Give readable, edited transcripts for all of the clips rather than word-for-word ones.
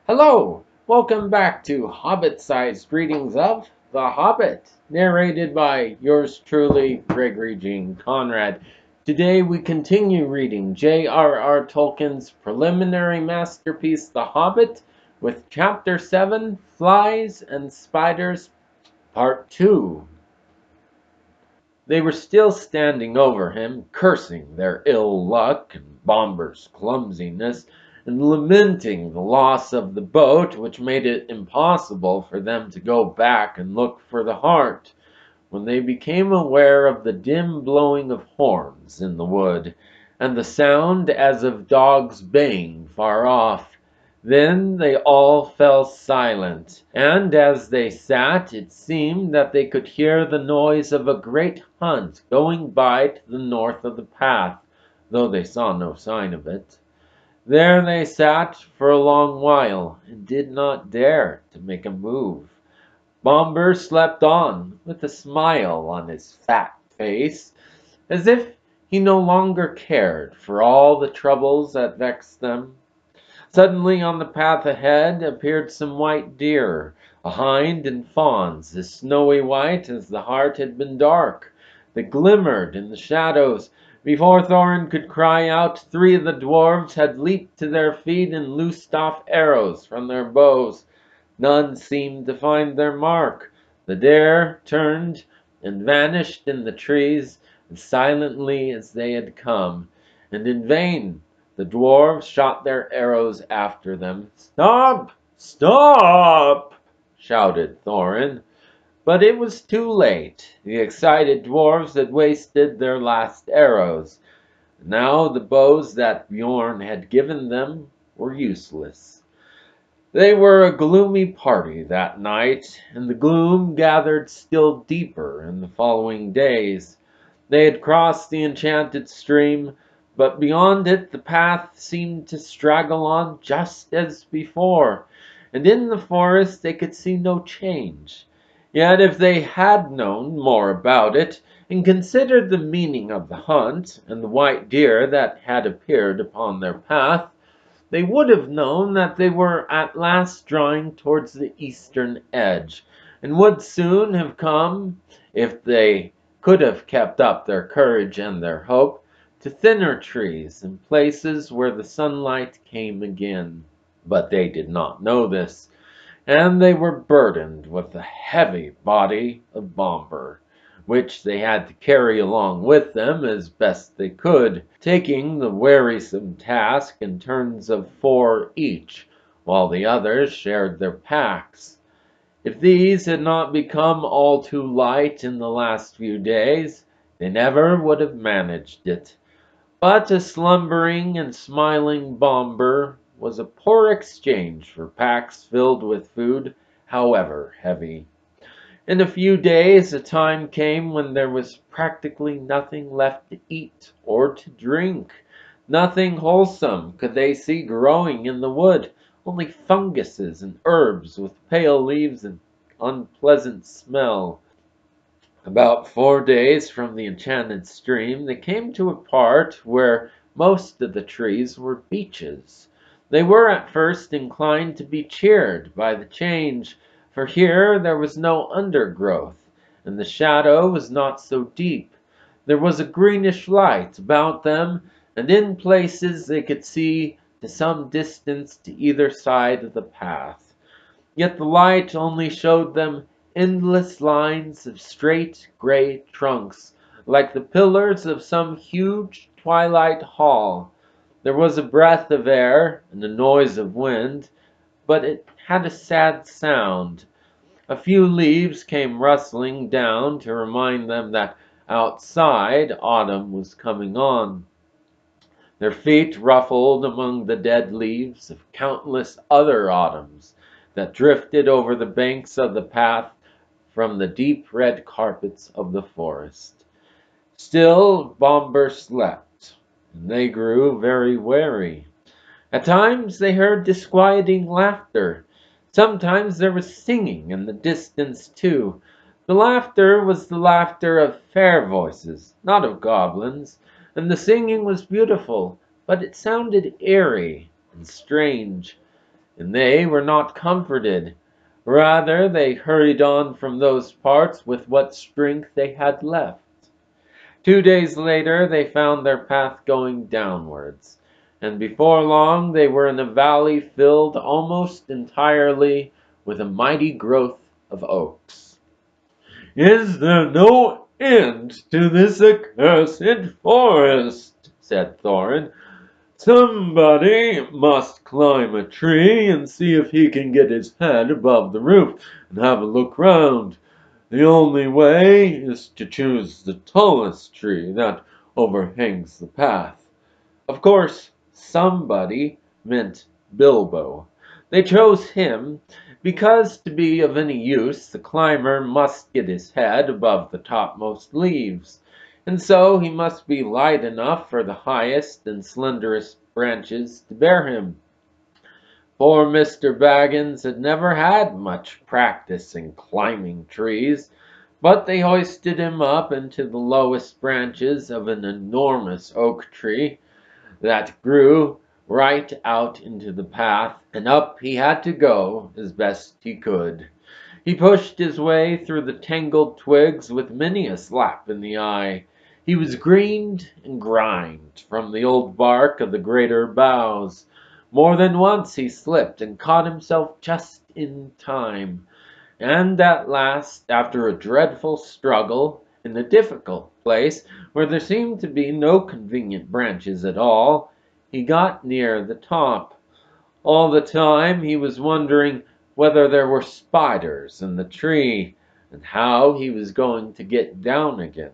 Hello! Welcome back to Hobbit-Sized Readings of The Hobbit, narrated by yours truly, Gregory Jean Conrad. Today we continue reading J.R.R. Tolkien's preliminary masterpiece, The Hobbit, with Chapter 7, Flies and Spiders, Part 2. They were still standing over him, cursing their ill luck and Bomber's clumsiness, and lamenting the loss of the boat, which made it impossible for them to go back and look for the heart, when they became aware of the dim blowing of horns in the wood, and the sound as of dogs baying far off. Then they all fell silent, and as they sat it seemed that they could hear the noise of a great hunt going by to the north of the path, though they saw no sign of it. There they sat for a long while, and did not dare to make a move. Bomber slept on, with a smile on his fat face, as if he no longer cared for all the troubles that vexed them. Suddenly on the path ahead appeared some white deer, a hind and fawns, as snowy white as the heart had been dark, that glimmered in the shadows. Before Thorin could cry out, three of the dwarves had leaped to their feet and loosed off arrows from their bows. None seemed to find their mark. The deer turned and vanished in the trees as silently as they had come, and in vain the dwarves shot their arrows after them. "Stop! Stop!" shouted Thorin. But it was too late. The excited dwarves had wasted their last arrows. Now the bows that Bjorn had given them were useless. They were a gloomy party that night, and the gloom gathered still deeper in the following days. They had crossed the enchanted stream, but beyond it the path seemed to straggle on just as before, and in the forest they could see no change. Yet if they had known more about it, and considered the meaning of the hunt and the white deer that had appeared upon their path, they would have known that they were at last drawing towards the eastern edge, and would soon have come, if they could have kept up their courage and their hope, to thinner trees and places where the sunlight came again. But they did not know this, and they were burdened with the heavy body of Bomber, which they had to carry along with them as best they could, taking the wearisome task in turns of four each, while the others shared their packs. If these had not become all too light in the last few days, they never would have managed it. But a slumbering and smiling Bomber was a poor exchange for packs filled with food, however heavy. In a few days a time came when there was practically nothing left to eat or to drink. Nothing wholesome could they see growing in the wood, only funguses and herbs with pale leaves and unpleasant smell. About 4 days from the enchanted stream they came to a part where most of the trees were beeches. They were at first inclined to be cheered by the change, for here there was no undergrowth, and the shadow was not so deep. There was a greenish light about them, and in places they could see to some distance to either side of the path. Yet the light only showed them endless lines of straight gray trunks, like the pillars of some huge twilight hall. There was a breath of air and a noise of wind, but it had a sad sound. A few leaves came rustling down to remind them that outside autumn was coming on. Their feet ruffled among the dead leaves of countless other autumns that drifted over the banks of the path from the deep red carpets of the forest. Still Bomber slept, and they grew very wary. At times they heard disquieting laughter. Sometimes there was singing in the distance too. The laughter was the laughter of fair voices, not of goblins, and the singing was beautiful, but it sounded eerie and strange. and they were not comforted. Rather, they hurried on from those parts with what strength they had left. 2 days later, they found their path going downwards, and before long they were in a valley filled almost entirely with a mighty growth of oaks. "Is there no end to this accursed forest?" said Thorin. "Somebody must climb a tree and see if he can get his head above the roof and have a look round. The only way is to choose the tallest tree that overhangs the path." Of course, somebody meant Bilbo. They chose him because to be of any use the climber must get his head above the topmost leaves, and so he must be light enough for the highest and slenderest branches to bear him. Poor Mr. Baggins had never had much practice in climbing trees, but they hoisted him up into the lowest branches of an enormous oak tree that grew right out into the path, and up he had to go as best he could. He pushed his way through the tangled twigs with many a slap in the eye. He was greened and grimed from the old bark of the greater boughs. More than once he slipped and caught himself just in time, and at last, after a dreadful struggle, in a difficult place where there seemed to be no convenient branches at all, he got near the top. All the time he was wondering whether there were spiders in the tree, and how he was going to get down again,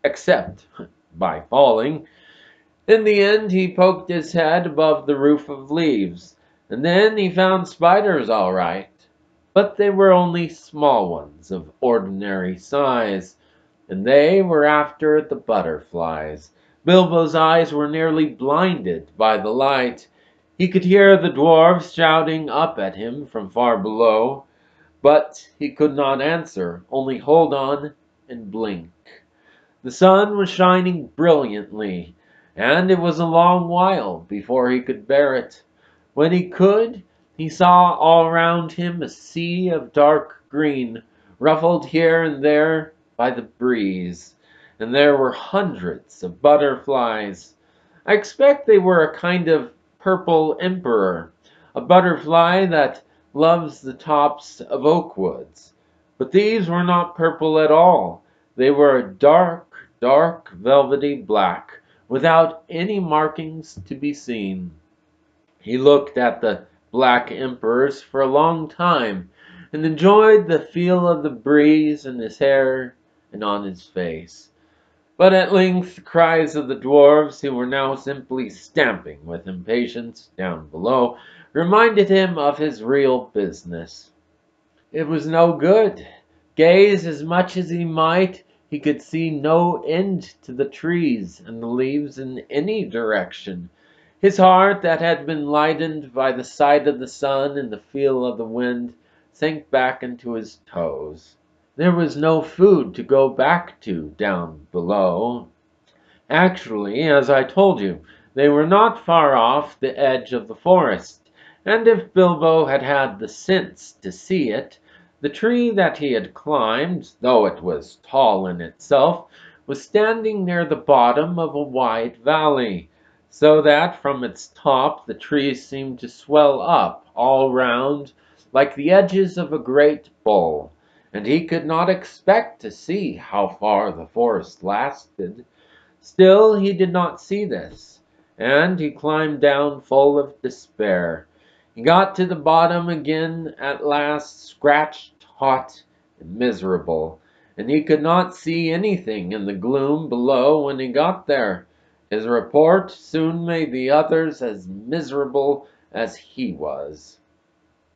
except by falling. In the end he poked his head above the roof of leaves, and then he found spiders all right, but they were only small ones of ordinary size, and they were after the butterflies. Bilbo's eyes were nearly blinded by the light. He could hear the dwarfs shouting up at him from far below, but he could not answer, only hold on and blink. The sun was shining brilliantly, and it was a long while before he could bear it. When he could, he saw all around him a sea of dark green, ruffled here and there by the breeze, and there were hundreds of butterflies. I expect they were a kind of purple emperor, a butterfly that loves the tops of oak woods. But these were not purple at all. They were a dark, dark, velvety black, without any markings to be seen. He looked at the black emperors for a long time, and enjoyed the feel of the breeze in his hair and on his face. But at length the cries of the dwarfs, who were now simply stamping with impatience down below, reminded him of his real business. It was no good. Gaze as much as he might, he could see no end to the trees and the leaves in any direction. His heart, that had been lightened by the sight of the sun and the feel of the wind, sank back into his toes. There was no food to go back to down below. Actually, as I told you, they were not far off the edge of the forest, and if Bilbo had had the sense to see it, the tree that he had climbed, though it was tall in itself, was standing near the bottom of a wide valley, so that from its top the trees seemed to swell up all round like the edges of a great bowl, and he could not expect to see how far the forest lasted. Still he did not see this, and he climbed down full of despair. He got to the bottom again at last, scratched, hot, and miserable, and he could not see anything in the gloom below when he got there. His report soon made the others as miserable as he was.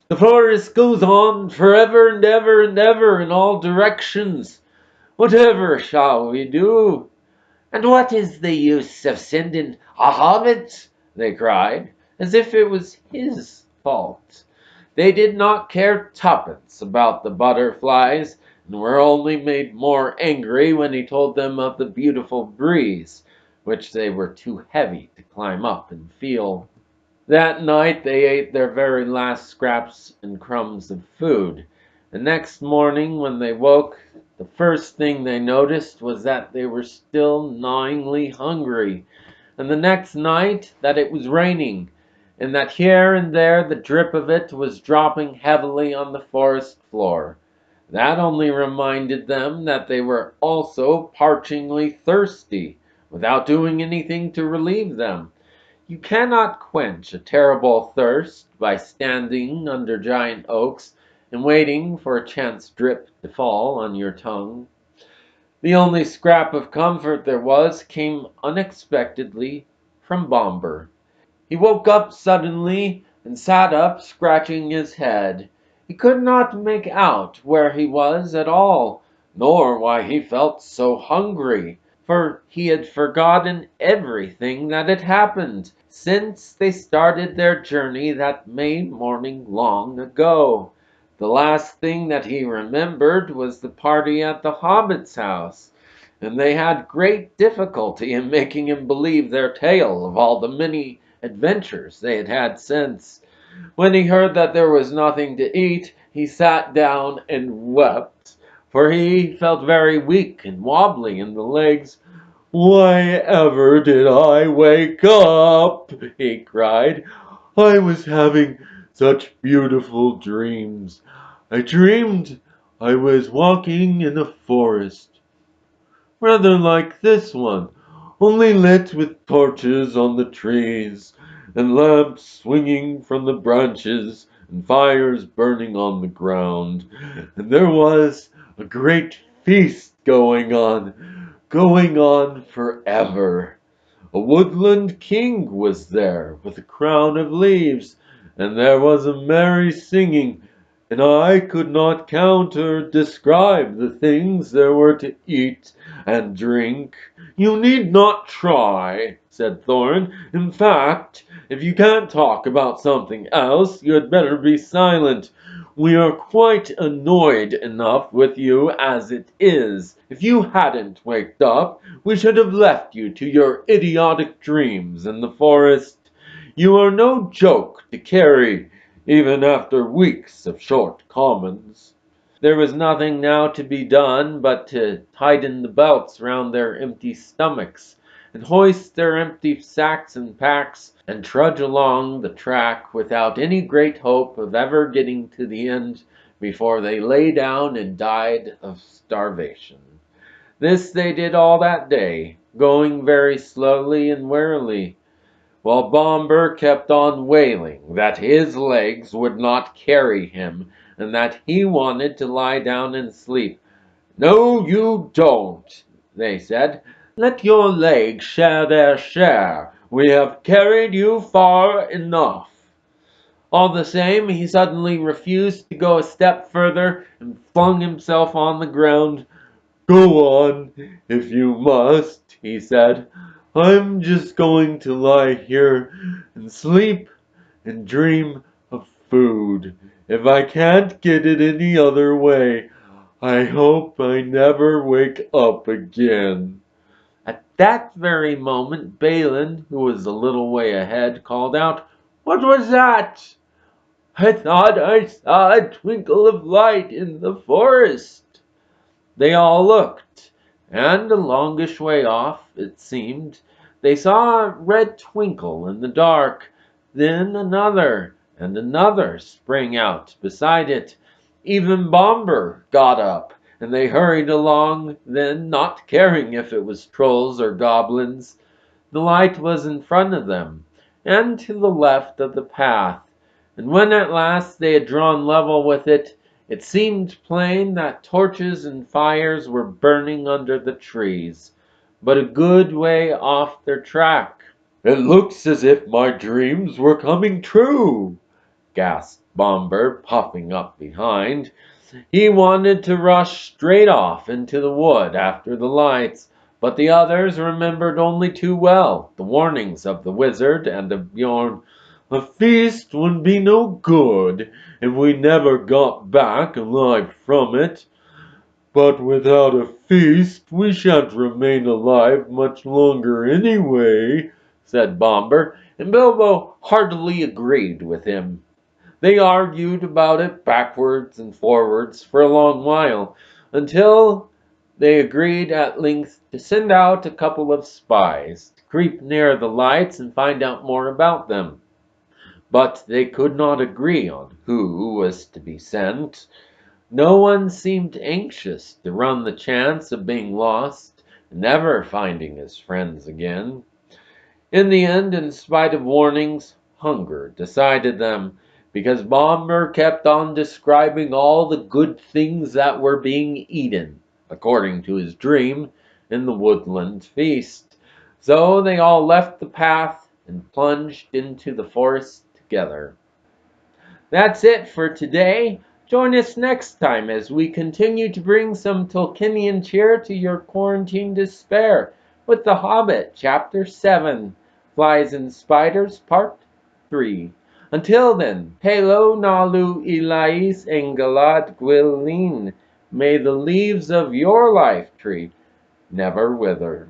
"The forest goes on forever and ever and ever in all directions. Whatever shall we do?" "And what is the use of sending a hobbit?" they cried, as if it was his fault. They did not care twopence about the butterflies, and were only made more angry when he told them of the beautiful breeze, which they were too heavy to climb up and feel. That night they ate their very last scraps and crumbs of food. The next morning, when they woke, the first thing they noticed was that they were still gnawingly hungry, and the next night that it was raining, and that here and there the drip of it was dropping heavily on the forest floor. That only reminded them that they were also parchingly thirsty, without doing anything to relieve them. You cannot quench a terrible thirst by standing under giant oaks and waiting for a chance drip to fall on your tongue. The only scrap of comfort there was came unexpectedly from Bomber. He woke up suddenly and sat up, scratching his head. He could not make out where he was at all, nor why he felt so hungry, for he had forgotten everything that had happened since they started their journey that May morning long ago. The last thing that he remembered was the party at the Hobbit's house, and they had great difficulty in making him believe their tale of all the many adventures they had had since. When he heard that there was nothing to eat, he sat down and wept, for he felt very weak and wobbly in the legs. "Why ever did I wake up?" he cried. "I was having such beautiful dreams. I dreamed I was walking in a forest, rather like this one, only lit with torches on the trees, and lamps swinging from the branches, and fires burning on the ground. And there was a great feast going on forever. A woodland king was there with a crown of leaves, and there was a merry singing, and I could not count or describe the things there were to eat and drink." "You need not try," said Thorn. "In fact, if you can't talk about something else, you had better be silent. We are quite annoyed enough with you as it is. If you hadn't waked up, we should have left you to your idiotic dreams in the forest. You are no joke to carry, even after weeks of short commons." There was nothing now to be done but to tighten the belts round their empty stomachs, and hoist their empty sacks and packs, and trudge along the track without any great hope of ever getting to the end before they lay down and died of starvation. This they did all that day, going very slowly and warily, while Bomber kept on wailing that his legs would not carry him, and that he wanted to lie down and sleep. "No, you don't," they said. "Let your legs share their share. We have carried you far enough." All the same, he suddenly refused to go a step further and flung himself on the ground. "Go on, if you must," he said. "I'm just going to lie here and sleep and dream of food. If I can't get it any other way, I hope I never wake up again." At that very moment, Balin, who was a little way ahead, called out, "What was that?" "I thought I saw a twinkle of light in the forest." They all looked, and a longish way off, it seemed, they saw a red twinkle in the dark. Then another and another sprang out beside it. Even Bomber got up, and they hurried along, then not caring if it was trolls or goblins. The light was in front of them, and to the left of the path, and when at last they had drawn level with it, it seemed plain that torches and fires were burning under the trees, but a good way off their track. "It looks as if my dreams were coming true," gasped Bomber, puffing up behind. He wanted to rush straight off into the wood after the lights, but the others remembered only too well the warnings of the wizard and of Bjorn. "A feast would be no good if we never got back alive from it. But without a feast we shan't remain alive much longer anyway," said Bomber, and Bilbo heartily agreed with him. They argued about it backwards and forwards for a long while, until they agreed at length to send out a couple of spies to creep near the lights and find out more about them. But they could not agree on who was to be sent. No one seemed anxious to run the chance of being lost and never finding his friends again. In the end, in spite of warnings, hunger decided them, because Bomber kept on describing all the good things that were being eaten, according to his dream, in the woodland feast. So they all left the path and plunged into the forest together. That's it for today. Join us next time as we continue to bring some Tolkienian cheer to your quarantine despair with The Hobbit, Chapter 7, Flies and Spiders, Part 3. Until then, Pelo Nalu Ilais Engalad Gwilin. May the leaves of your life tree never wither.